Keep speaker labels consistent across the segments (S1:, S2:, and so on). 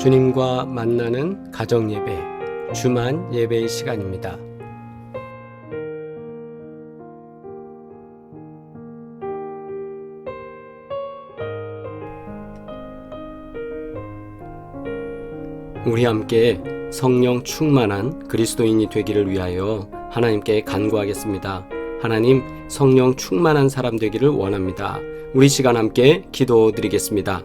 S1: 주님과 만나는 가정예배, 주만 예배의 시간입니다. 우리 함께 성령 충만한 그리스도인이 되기를 위하여 하나님께 간구하겠습니다. 하나님, 성령 충만한 사람 되기를 원합니다. 우리 시간 함께 기도드리겠습니다.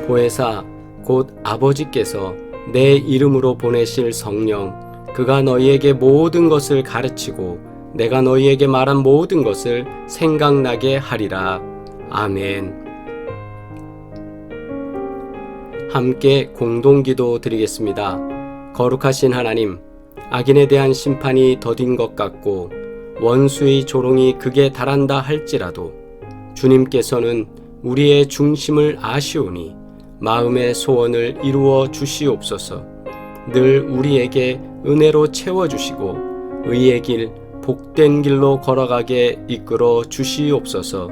S1: 보혜사 곧 아버지께서 내 이름으로 보내실 성령, 그가 너희에게 모든 것을 가르치고 내가 너희에게 말한 모든 것을 생각나게 하리라. 아멘. 함께 공동기도 드리겠습니다. 거룩하신 하나님, 악인에 대한 심판이 더딘 것 같고 원수의 조롱이 극에 달한다 할지라도 주님께서는 우리의 중심을 아시오니 마음의 소원을 이루어 주시옵소서. 늘 우리에게 은혜로 채워주시고 의의 길, 복된 길로 걸어가게 이끌어 주시옵소서.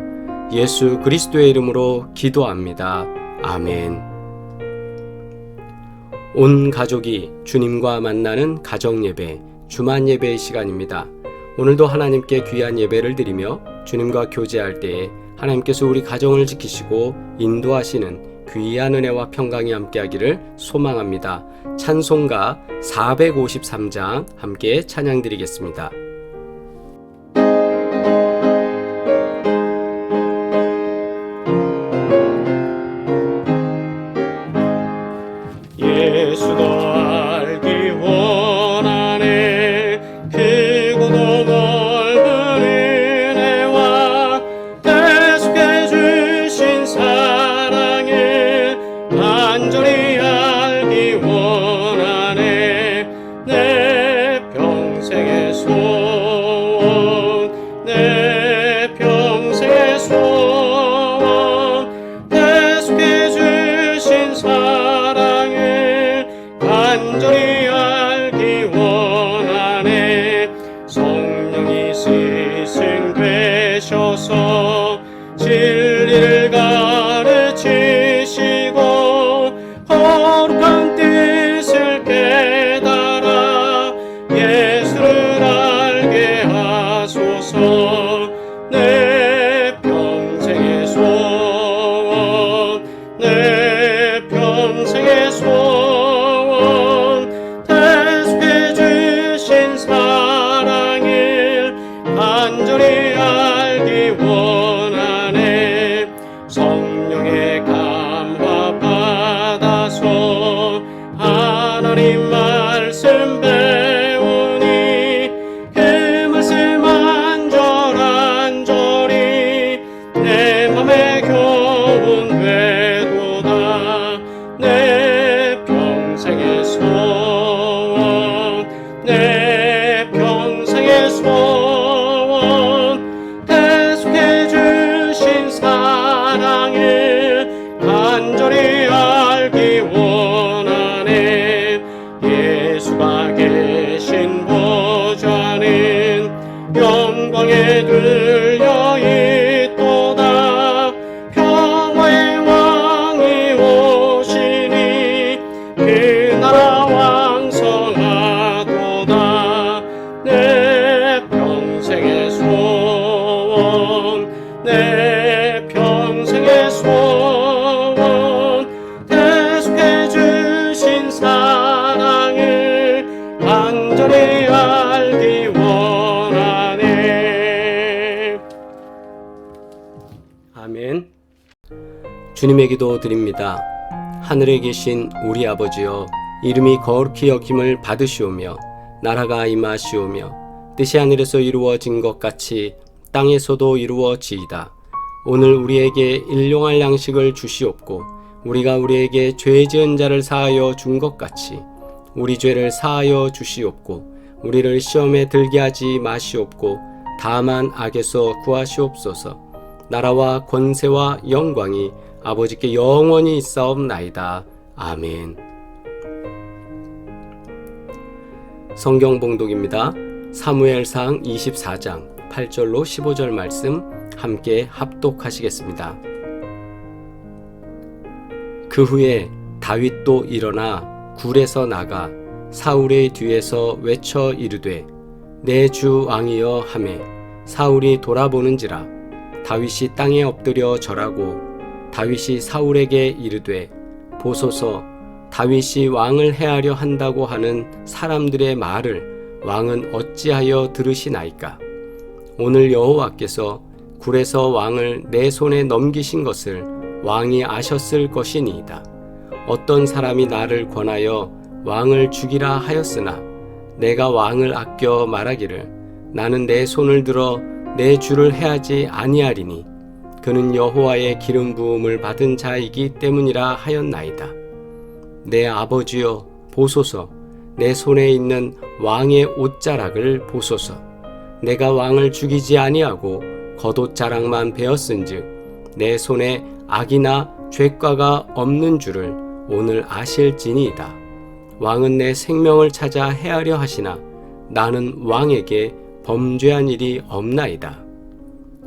S1: 예수 그리스도의 이름으로 기도합니다. 아멘. 온 가족이 주님과 만나는 가정예배, 주만 예배의 시간입니다. 오늘도 하나님께 귀한 예배를 드리며 주님과 교제할 때에 하나님께서 우리 가정을 지키시고 인도하시는 귀한 은혜와 평강이 함께하기를 소망합니다. 찬송가 453장 함께 찬양드리겠습니다.
S2: 예수도 알기 원하네. 크고도 넓은 은혜와 계속해 주신 사랑을 간절히 알기 원하네. 내 평생의 소원, 내 평생의 소원, 계속해 주신 사랑을 간절히 알기 원하네. 성령이 스승되셔서 진리를 가르치시고 거룩한 뜻을 깨달아 예수를 알게 하소서. 내 평생의 소원, 내 평생의 소원, 계속해 주신 사랑을 간절히 알기 원하네. 영광에 들려 있도다. 평화의 왕이 오시니 그 나라 왕성하도다. 내 평생의 소원, 내 평생의 소원, 대속해 주신 사랑을 간절히 알기 원하네.
S1: 아멘. 주님의 기도 드립니다. 하늘에 계신 우리 아버지여, 이름이 거룩히 여김을 받으시오며 나라가 임하시오며 뜻이 하늘에서 이루어진 것 같이 땅에서도 이루어지이다. 오늘 우리에게 일용할 양식을 주시옵고 우리가 우리에게 죄 지은 자를 사하여 준 것 같이 우리 죄를 사하여 주시옵고 우리를 시험에 들게 하지 마시옵고 다만 악에서 구하시옵소서. 나라와 권세와 영광이 아버지께 영원히 있사옵나이다. 아멘. 성경 봉독입니다. 사무엘상 24장 8절로 15절 말씀 함께 합독하시겠습니다. 그 후에 다윗도 일어나 굴에서 나가 사울의 뒤에서 외쳐 이르되 내 주 왕이여 하매 사울이 돌아보는지라 다윗이 땅에 엎드려 절하고 다윗이 사울에게 이르되 보소서 다윗이 왕을 해하려 한다고 하는 사람들의 말을 왕은 어찌하여 들으시나이까. 오늘 여호와께서 굴에서 왕을 내 손에 넘기신 것을 왕이 아셨을 것이니이다. 어떤 사람이 나를 권하여 왕을 죽이라 하였으나 내가 왕을 아껴 말하기를 나는 내 손을 들어 내 주를 해하지 아니하리니 그는 여호와의 기름 부음을 받은 자이기 때문이라 하였나이다. 내 아버지여 보소서, 내 손에 있는 왕의 옷자락을 보소서. 내가 왕을 죽이지 아니하고 겉옷자락만 베었은즉 내 손에 악이나 죄과가 없는 줄을 오늘 아실지니이다. 왕은 내 생명을 찾아 해하려 하시나 나는 왕에게 범죄한 일이 없나이다.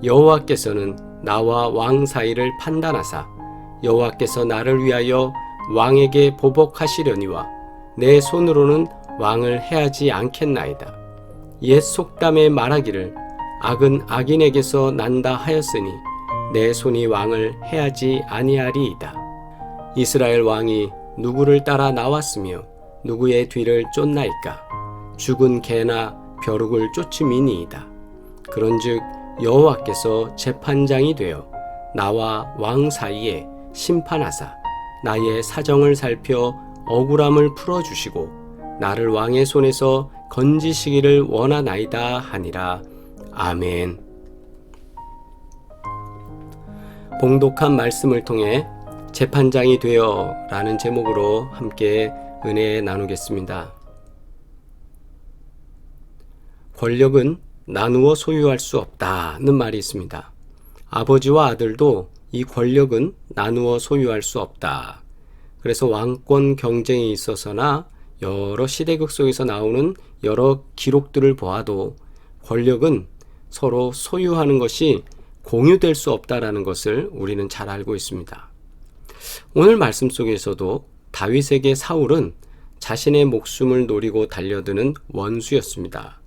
S1: 여호와께서는 나와 왕 사이를 판단하사 여호와께서 나를 위하여 왕에게 보복하시려니와 내 손으로는 왕을 해하지 않겠나이다. 옛 속담에 말하기를 악은 악인에게서 난다 하였으니 내 손이 왕을 해하지 아니하리이다. 이스라엘 왕이 누구를 따라 나왔으며 누구의 뒤를 쫓나이까. 죽은 개나 벼룩을 쫓음이니이다. 그런즉 여호와께서 재판장이 되어 나와 왕 사이에 심판하사 나의 사정을 살펴 억울함을 풀어주시고 나를 왕의 손에서 건지시기를 원하나이다 하니라. 아멘. 봉독한 말씀을 통해 재판장이 되어 라는 제목으로 함께 은혜 나누겠습니다. 권력은 나누어 소유할 수 없다는 말이 있습니다. 아버지와 아들도 이 권력은 나누어 소유할 수 없다. 그래서 왕권 경쟁에 있어서나 여러 시대극 속에서 나오는 여러 기록들을 보아도 권력은 서로 소유하는 것이 공유될 수 없다라는 것을 우리는 잘 알고 있습니다. 오늘 말씀 속에서도 다윗에게 사울은 자신의 목숨을 노리고 달려드는 원수였습니다.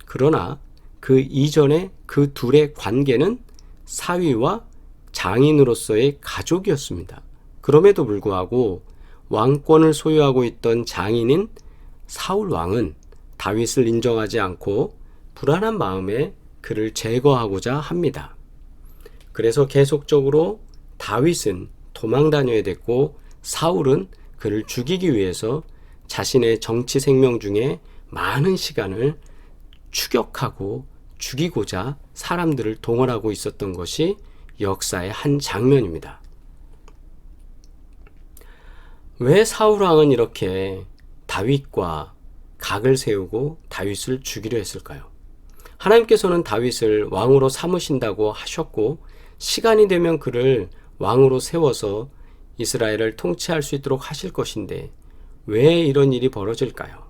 S1: 그러나 그 이전에 그 둘의 관계는 사위와 장인으로서의 가족이었습니다. 그럼에도 불구하고 왕권을 소유하고 있던 장인인 사울 왕은 다윗을 인정하지 않고 불안한 마음에 그를 제거하고자 합니다. 그래서 계속적으로 다윗은 도망 다녀야 됐고 사울은 그를 죽이기 위해서 자신의 정치 생명 중에 많은 시간을 추격하고 죽이고자 사람들을 동원하고 있었던 것이 역사의 한 장면입니다. 왜 사울왕은 이렇게 다윗과 각을 세우고 다윗을 죽이려 했을까요? 하나님께서는 다윗을 왕으로 삼으신다고 하셨고 시간이 되면 그를 왕으로 세워서 이스라엘을 통치할 수 있도록 하실 것인데 왜 이런 일이 벌어질까요?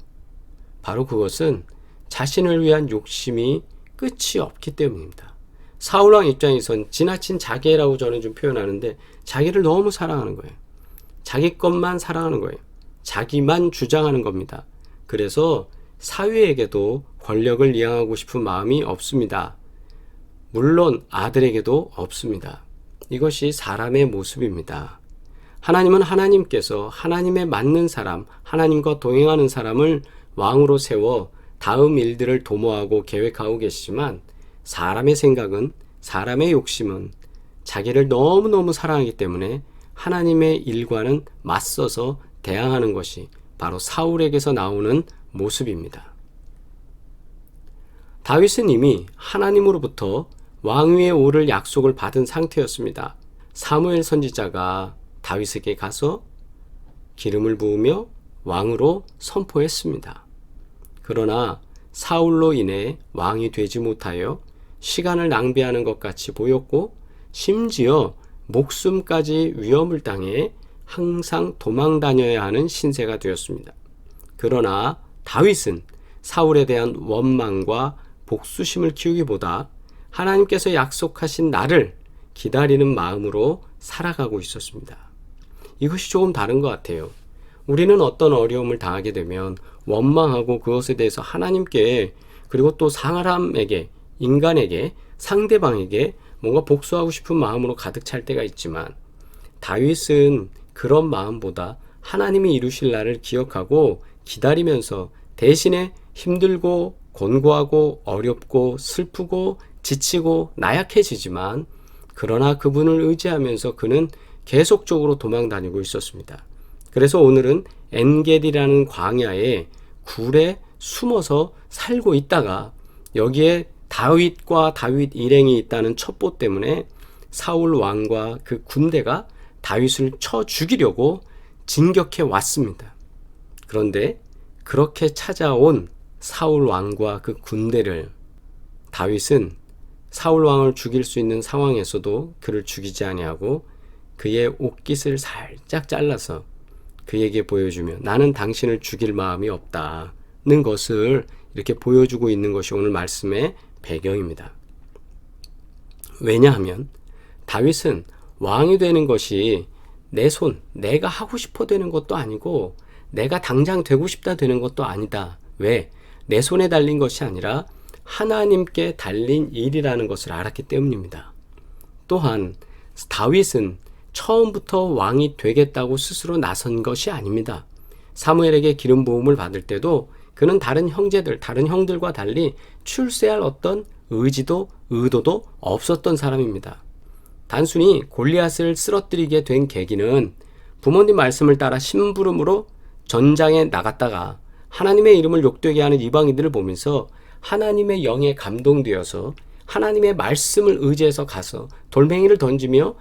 S1: 바로 그것은 자신을 위한 욕심이 끝이 없기 때문입니다. 사울 왕 입장에선 지나친 자기애라고 저는 좀 표현하는데 자기를 너무 사랑하는 거예요. 자기 것만 사랑하는 거예요. 자기만 주장하는 겁니다. 그래서 사위에게도 권력을 이양하고 싶은 마음이 없습니다. 물론 아들에게도 없습니다. 이것이 사람의 모습입니다. 하나님은 하나님께서 하나님에 맞는 사람, 하나님과 동행하는 사람을 왕으로 세워 다음 일들을 도모하고 계획하고 계시지만 사람의 생각은, 사람의 욕심은 자기를 너무너무 사랑하기 때문에 하나님의 일과는 맞서서 대항하는 것이 바로 사울에게서 나오는 모습입니다. 다윗은 이미 하나님으로부터 왕위에 오를 약속을 받은 상태였습니다. 사무엘 선지자가 다윗에게 가서 기름을 부으며 왕으로 선포했습니다. 그러나 사울로 인해 왕이 되지 못하여 시간을 낭비하는 것 같이 보였고 심지어 목숨까지 위험을 당해 항상 도망 다녀야 하는 신세가 되었습니다. 그러나 다윗은 사울에 대한 원망과 복수심을 키우기보다 하나님께서 약속하신 날을 기다리는 마음으로 살아가고 있었습니다. 이것이 조금 다른 것 같아요. 우리는 어떤 어려움을 당하게 되면 원망하고 그것에 대해서 하나님께 그리고 또 사람에게, 인간에게, 상대방에게 뭔가 복수하고 싶은 마음으로 가득 찰 때가 있지만 다윗은 그런 마음보다 하나님이 이루실 날을 기억하고 기다리면서 대신에 힘들고 곤고하고 어렵고 슬프고 지치고 나약해지지만 그러나 그분을 의지하면서 그는 계속적으로 도망 다니고 있었습니다. 그래서 오늘은 엔게디라는 광야에 굴에 숨어서 살고 있다가 여기에 다윗과 다윗 일행이 있다는 첩보 때문에 사울 왕과 그 군대가 다윗을 쳐 죽이려고 진격해 왔습니다. 그런데 그렇게 찾아온 사울 왕과 그 군대를 다윗은 사울 왕을 죽일 수 있는 상황에서도 그를 죽이지 아니하고 그의 옷깃을 살짝 잘라서 그에게 보여주며 나는 당신을 죽일 마음이 없다는 것을 이렇게 보여주고 있는 것이 오늘 말씀의 배경입니다. 왜냐하면 다윗은 왕이 되는 것이 내 손, 내가 하고 싶어 되는 것도 아니고 내가 당장 되고 싶다 되는 것도 아니다. 왜? 내 손에 달린 것이 아니라 하나님께 달린 일이라는 것을 알았기 때문입니다. 또한 다윗은 처음부터 왕이 되겠다고 스스로 나선 것이 아닙니다. 사무엘에게 기름 부음을 받을 때도 그는 다른 형제들, 다른 형들과 달리 출세할 어떤 의지도 의도도 없었던 사람입니다. 단순히 골리앗을 쓰러뜨리게 된 계기는 부모님 말씀을 따라 심부름으로 전장에 나갔다가 하나님의 이름을 욕되게 하는 이방인들을 보면서 하나님의 영에 감동되어서 하나님의 말씀을 의지해서 가서 돌멩이를 던지며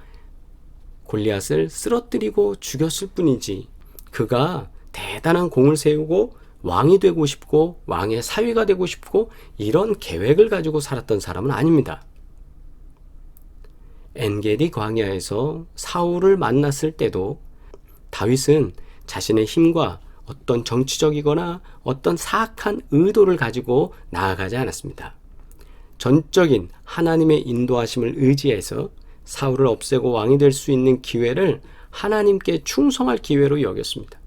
S1: 골리앗을 쓰러뜨리고 죽였을 뿐이지 그가 대단한 공을 세우고 왕이 되고 싶고 왕의 사위가 되고 싶고 이런 계획을 가지고 살았던 사람은 아닙니다. 엔게디 광야에서 사울을 만났을 때도 다윗은 자신의 힘과 어떤 정치적이거나 어떤 사악한 의도를 가지고 나아가지 않았습니다. 전적인 하나님의 인도하심을 의지해서 사울을 없애고 왕이 될 수 있는 기회를 하나님께 충성할 기회로 여겼습니다.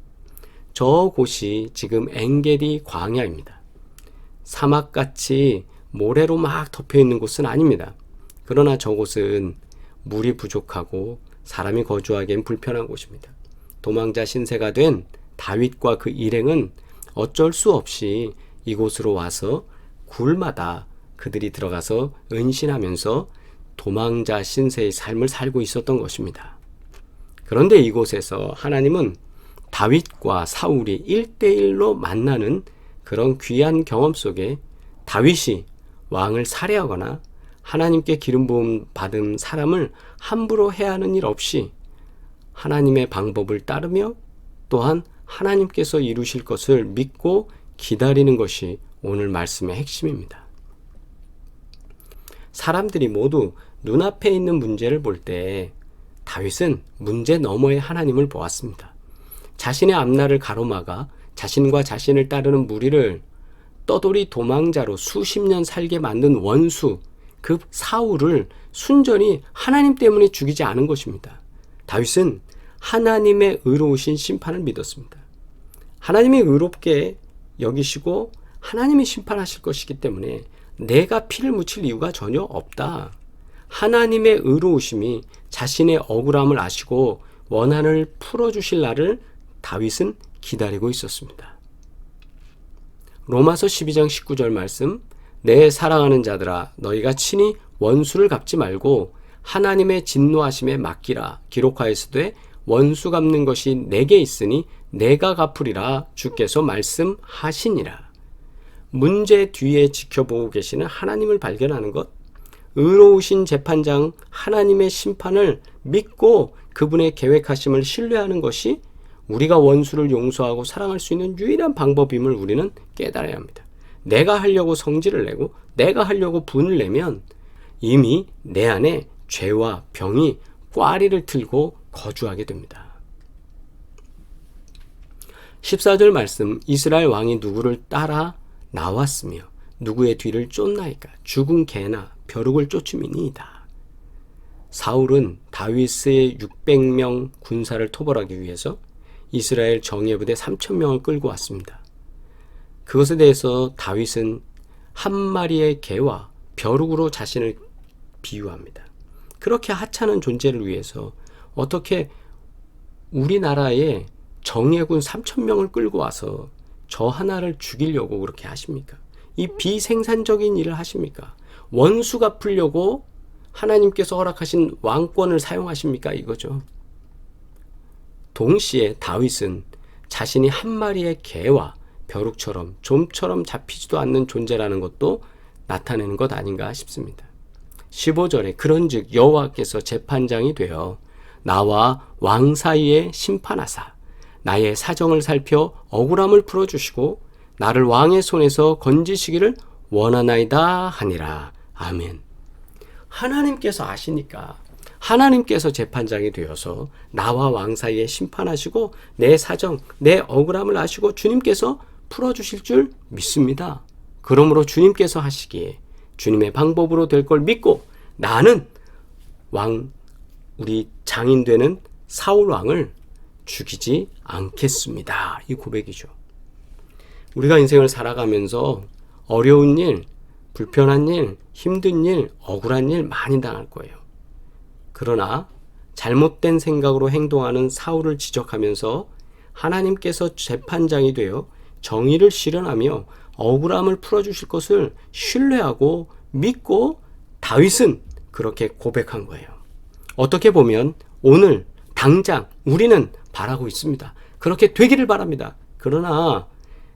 S1: 저곳이 지금 엔게디 광야입니다. 사막같이 모래로 막 덮여있는 곳은 아닙니다. 그러나 저곳은 물이 부족하고 사람이 거주하기엔 불편한 곳입니다. 도망자 신세가 된 다윗과 그 일행은 어쩔 수 없이 이곳으로 와서 굴마다 그들이 들어가서 은신하면서 도망자 신세의 삶을 살고 있었던 것입니다. 그런데 이곳에서 하나님은 다윗과 사울이 1대1로 만나는 그런 귀한 경험 속에 다윗이 왕을 살해하거나 하나님께 기름 부음 받은 사람을 함부로 해하는 일 없이 하나님의 방법을 따르며 또한 하나님께서 이루실 것을 믿고 기다리는 것이 오늘 말씀의 핵심입니다. 사람들이 모두 눈앞에 있는 문제를 볼 때 다윗은 문제 너머의 하나님을 보았습니다. 자신의 앞날을 가로막아 자신과 자신을 따르는 무리를 떠돌이 도망자로 수십 년 살게 만든 원수 그 사울을 순전히 하나님 때문에 죽이지 않은 것입니다. 다윗은 하나님의 의로우신 심판을 믿었습니다. 하나님이 의롭게 여기시고 하나님이 심판하실 것이기 때문에 내가 피를 묻힐 이유가 전혀 없다. 하나님의 의로우심이 자신의 억울함을 아시고 원한을 풀어주실 날을 다윗은 기다리고 있었습니다. 로마서 12장 19절 말씀, 내 사랑하는 자들아 너희가 친히 원수를 갚지 말고 하나님의 진노하심에 맡기라. 기록하였으되 원수 갚는 것이 내게 있으니 내가 갚으리라 주께서 말씀하시니라. 문제 뒤에 지켜보고 계시는 하나님을 발견하는 것, 의로우신 재판장 하나님의 심판을 믿고 그분의 계획하심을 신뢰하는 것이 우리가 원수를 용서하고 사랑할 수 있는 유일한 방법임을 우리는 깨달아야 합니다. 내가 하려고 성질을 내고 내가 하려고 분을 내면 이미 내 안에 죄와 병이 꽈리를 틀고 거주하게 됩니다. 14절 말씀, 이스라엘 왕이 누구를 따라 나왔으며 누구의 뒤를 쫓나이까? 죽은 개나 벼룩을 쫓음이니이다. 사울은 다윗의 600명 군사를 토벌하기 위해서 이스라엘 정예부대 3,000명을 끌고 왔습니다. 그것에 대해서 다윗은 한 마리의 개와 벼룩으로 자신을 비유합니다. 그렇게 하찮은 존재를 위해서 어떻게 우리나라에 정예군 3,000명을 끌고 와서 저 하나를 죽이려고 그렇게 하십니까? 이 비생산적인 일을 하십니까? 원수 갚으려고 하나님께서 허락하신 왕권을 사용하십니까? 이거죠. 동시에 다윗은 자신이 한 마리의 개와 벼룩처럼 좀처럼 잡히지도 않는 존재라는 것도 나타내는 것 아닌가 싶습니다. 15절에 그런즉 여호와께서 재판장이 되어 나와 왕 사이에 심판하사 나의 사정을 살펴 억울함을 풀어주시고 나를 왕의 손에서 건지시기를 원하나이다 하니라. 아멘. 하나님께서 아시니까 하나님께서 재판장이 되어서 나와 왕 사이에 심판하시고 내 사정, 내 억울함을 아시고 주님께서 풀어주실 줄 믿습니다. 그러므로 주님께서 하시기에 주님의 방법으로 될 걸 믿고 나는 우리 장인 되는 사울 왕을 죽이지 않겠습니다. 이 고백이죠. 우리가 인생을 살아가면서 어려운 일, 불편한 일, 힘든 일, 억울한 일 많이 당할 거예요. 그러나 잘못된 생각으로 행동하는 사울을 지적하면서 하나님께서 재판장이 되어 정의를 실현하며 억울함을 풀어주실 것을 신뢰하고 믿고 다윗은 그렇게 고백한 거예요. 어떻게 보면 오늘 당장 우리는 바라고 있습니다. 그렇게 되기를 바랍니다. 그러나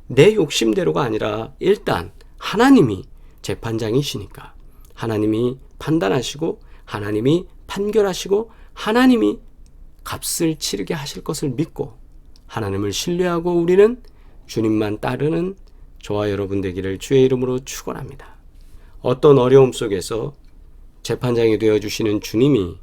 S1: 내 욕심대로가 아니라 일단 하나님이 재판장이시니까 하나님이 판단하시고 하나님이 판결하시고 하나님이 값을 치르게 하실 것을 믿고 하나님을 신뢰하고 우리는 주님만 따르는 저와 여러분 되기를 주의 이름으로 축원합니다. 어떤 어려움 속에서 재판장이 되어주시는 주님이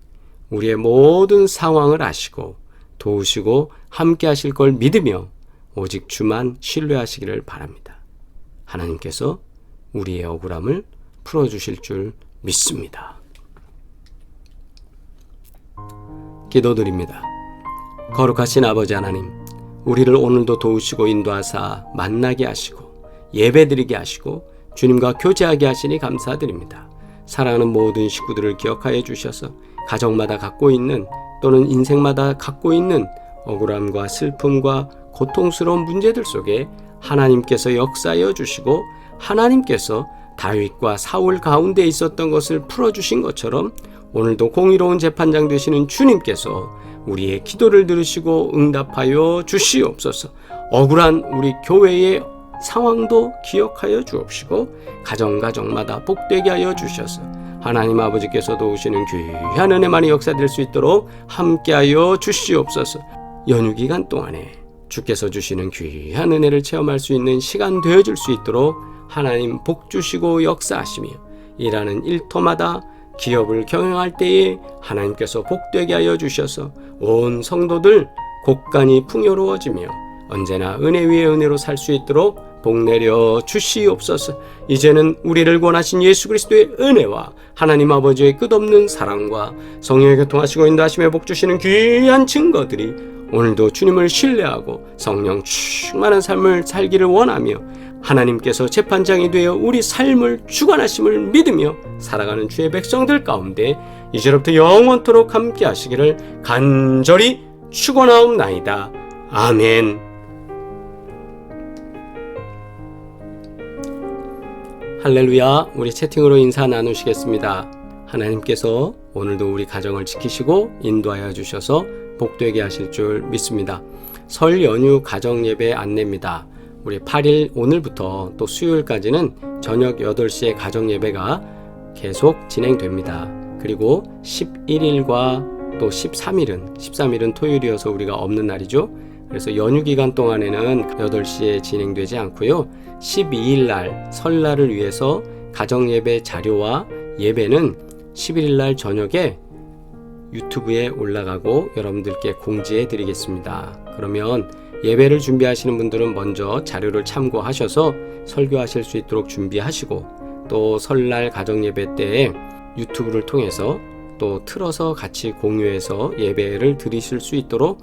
S1: 우리의 모든 상황을 아시고 도우시고 함께 하실 걸 믿으며 오직 주만 신뢰하시기를 바랍니다. 하나님께서 우리의 억울함을 풀어주실 줄 믿습니다. 기도드립니다. 거룩하신 아버지 하나님, 우리를 오늘도 도우시고 인도하사 만나게 하시고 예배드리게 하시고 주님과 교제하게 하시니 감사드립니다. 사랑하는 모든 식구들을 기억하여 주셔서 가정마다 갖고 있는 또는 인생마다 갖고 있는 억울함과 슬픔과 고통스러운 문제들 속에 하나님께서 역사하여 주시고 하나님께서 다윗과 사울 가운데 있었던 것을 풀어주신 것처럼 오늘도 공의로운 재판장 되시는 주님께서 우리의 기도를 들으시고 응답하여 주시옵소서. 억울한 우리 교회의 상황도 기억하여 주옵시고 가정마다 복되게 하여 주셔서 하나님 아버지께서 도우시는 귀한 은혜만이 역사될 수 있도록 함께하여 주시옵소서. 연휴 기간 동안에 주께서 주시는 귀한 은혜를 체험할 수 있는 시간 되어줄 수 있도록 하나님 복 주시고 역사하시며 일하는 일터마다 기업을 경영할 때에 하나님께서 복되게 하여 주셔서 온 성도들 곳간이 풍요로워지며 언제나 은혜 위에 은혜로 살 수 있도록 복 내려 주시옵소서. 이제는 우리를 구원하신 예수 그리스도의 은혜와 하나님 아버지의 끝없는 사랑과 성령의 교통하시고 인도하심에 복 주시는 귀한 증거들이 오늘도 주님을 신뢰하고 성령 충만한 삶을 살기를 원하며 하나님께서 재판장이 되어 우리 삶을 주관하심을 믿으며 살아가는 주의 백성들 가운데 이제로부터 영원토록 함께 하시기를 간절히 축원하옵나이다. 아멘. 할렐루야. 우리 채팅으로 인사 나누시겠습니다. 하나님께서 오늘도 우리 가정을 지키시고 인도하여 주셔서 복되게 하실 줄 믿습니다. 설 연휴 가정 예배 안내입니다. 우리 8일 오늘부터 또 수요일까지는 저녁 8시에 가정 예배가 계속 진행됩니다. 그리고 11일과 또 13일은 토요일이어서 우리가 없는 날이죠. 그래서 연휴 기간 동안에는 8시에 진행되지 않고요. 12일 날 설날을 위해서 가정 예배 자료와 예배는 11일 날 저녁에 유튜브에 올라가고 여러분들께 공지해 드리겠습니다. 그러면 예배를 준비하시는 분들은 먼저 자료를 참고하셔서 설교하실 수 있도록 준비하시고 또 설날 가정 예배 때에 유튜브를 통해서 또 틀어서 같이 공유해서 예배를 드리실 수 있도록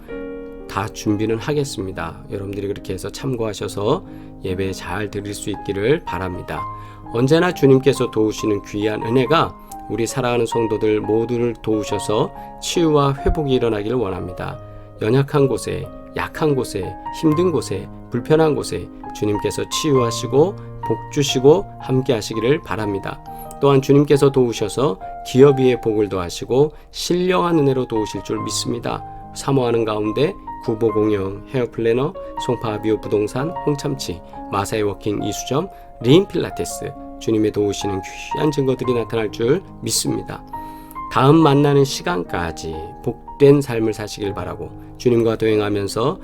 S1: 다 준비는 하겠습니다. 여러분들이 그렇게 해서 참고하셔서 예배 잘 드릴 수 있기를 바랍니다. 언제나 주님께서 도우시는 귀한 은혜가 우리 사랑하는 성도들 모두를 도우셔서 치유와 회복이 일어나기를 원합니다. 연약한 곳에, 약한 곳에, 힘든 곳에, 불편한 곳에 주님께서 치유하시고 복 주시고 함께 하시기를 바랍니다. 또한 주님께서 도우셔서 기업 위에 복을 더하시고 신령한 은혜로 도우실 줄 믿습니다. 사모하는 가운데 구보공영, 헤어플래너, 송파비오 부동산, 홍참치, 마사이 워킹 이수점, 리인 필라테스 주님의 도우시는 귀한 증거들이 나타날 줄 믿습니다. 다음 만나는 시간까지 복된 삶을 사시길 바라고 주님과 동행하면서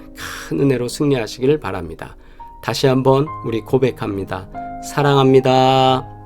S1: 큰 은혜로 승리하시길 바랍니다. 다시 한번 우리 고백합니다. 사랑합니다.